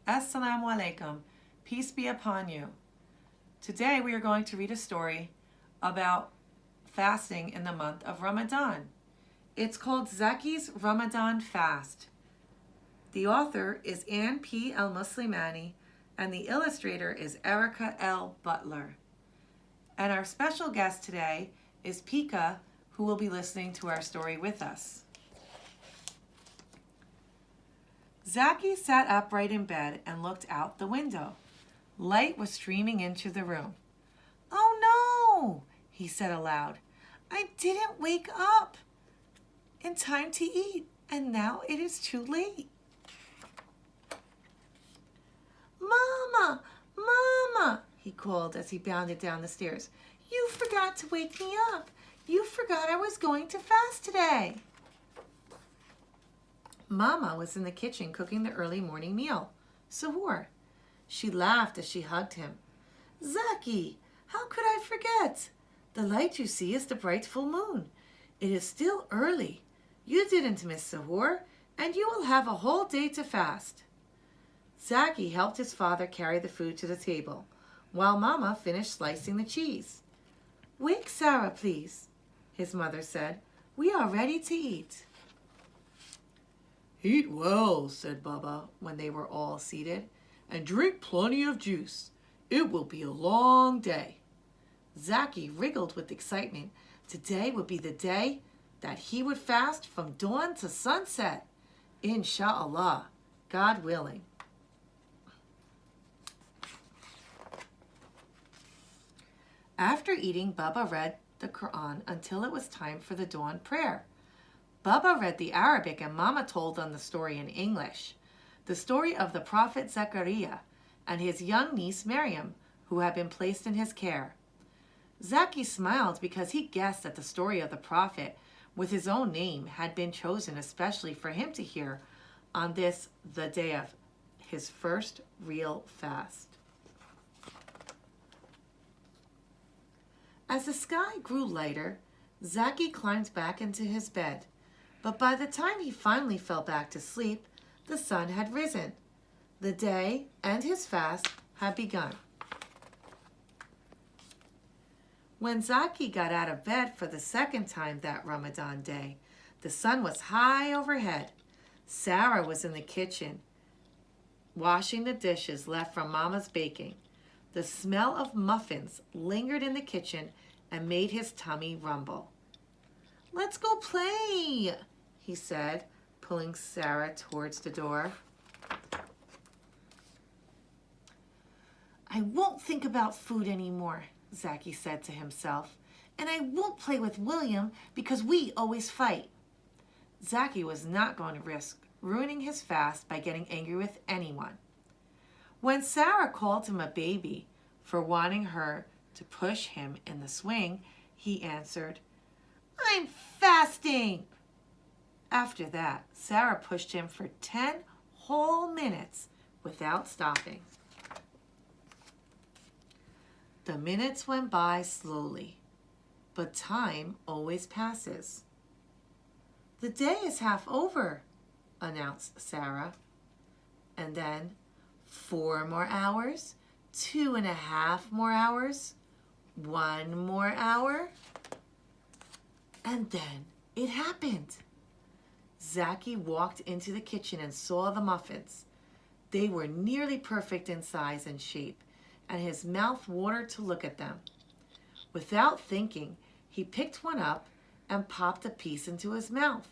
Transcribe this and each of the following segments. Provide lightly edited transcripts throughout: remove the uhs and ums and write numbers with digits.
Assalamu alaikum. Peace be upon you. Today we are going to read a story about fasting in the month of Ramadan. It's called Zaki's Ramadan Fast. The author is Ann P. El-Muslimani and the illustrator is Erica L. Butler. And our special guest today is Pika, who will be listening to our story with us. Zaki sat upright in bed and looked out the window. Light was streaming into the room. "Oh no," he said aloud. "I didn't wake up in time to eat, and now it is too late." "Mama, Mama," he called as he bounded down the stairs. "You forgot to wake me up. You forgot I was going to fast today." Mama was in the kitchen cooking the early morning meal, suhoor. She laughed as she hugged him. "Zaki, how could I forget? The light you see is the bright full moon. It is still early. You didn't miss suhoor, and you will have a whole day to fast." Zaki helped his father carry the food to the table, while Mama finished slicing the cheese. "Wake Sarah, please," his mother said. "We are ready to eat." "Eat well," said Baba when they were all seated, "and drink plenty of juice. It will be a long day." Zaki wriggled with excitement. Today would be the day that he would fast from dawn to sunset. Insha'Allah, God willing. After eating, Baba read the Quran until it was time for the dawn prayer. Baba read the Arabic and Mama told them the story in English. The story of the Prophet Zakaria and his young niece Miriam, who had been placed in his care. Zaki smiled because he guessed that the story of the Prophet with his own name had been chosen especially for him to hear on this, the day of his first real fast. As the sky grew lighter, Zaki climbed back into his bed. But by the time he finally fell back to sleep, the sun had risen. The day and his fast had begun. When Zaki got out of bed for the second time that Ramadan day, the sun was high overhead. Sarah was in the kitchen, washing the dishes left from Mama's baking. The smell of muffins lingered in the kitchen and made his tummy rumble. "Let's go play," he said, pulling Sarah towards the door. "I won't think about food anymore," Zaki said to himself, "and I won't play with William because we always fight." Zaki was not going to risk ruining his fast by getting angry with anyone. When Sarah called him a baby for wanting her to push him in the swing, he answered, "I'm fasting." After that, Sarah pushed him for 10 whole minutes without stopping. The minutes went by slowly, but time always passes. "The day is half over," announced Sarah. And then 4 more hours, 2.5 more hours, 1 more hour. And then it happened. Zaki walked into the kitchen and saw the muffins. They were nearly perfect in size and shape, and his mouth watered to look at them. Without thinking, he picked one up and popped a piece into his mouth.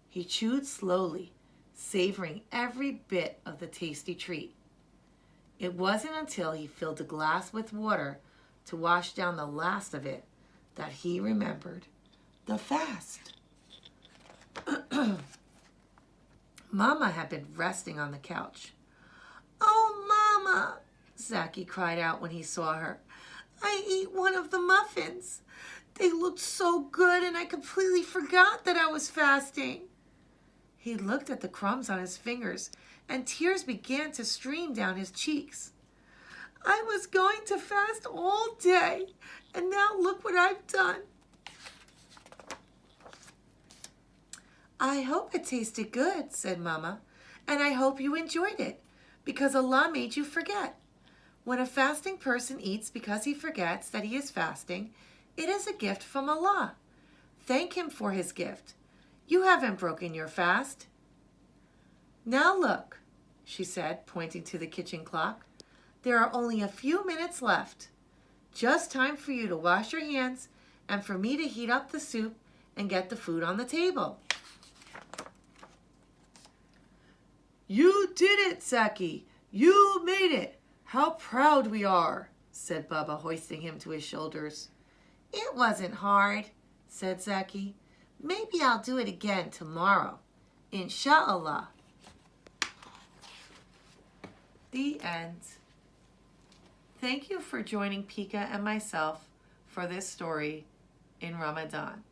He chewed slowly, savoring every bit of the tasty treat. It wasn't until he filled the glass with water to wash down the last of it that he remembered the fast. Mama had been resting on the couch. "Oh, Mama," Zaki cried out when he saw her. "I ate one of the muffins. They looked so good and I completely forgot that I was fasting." He looked at the crumbs on his fingers and tears began to stream down his cheeks. "I was going to fast all day and now look what I've done." "I hope it tasted good," said Mama, "and I hope you enjoyed it, because Allah made you forget. When a fasting person eats because he forgets that he is fasting, it is a gift from Allah. Thank him for his gift. You haven't broken your fast. Now look, she said, pointing to the kitchen clock. There are only a few minutes left. Just time for you to wash your hands and for me to heat up the soup and get the food on the table. You did it, Zaki. You made it. How proud we are, said Baba, hoisting him to his shoulders. It wasn't hard, said Zaki. Maybe I'll do it again tomorrow. Insha'Allah. The end. Thank you for joining Pika and myself for this story in Ramadan.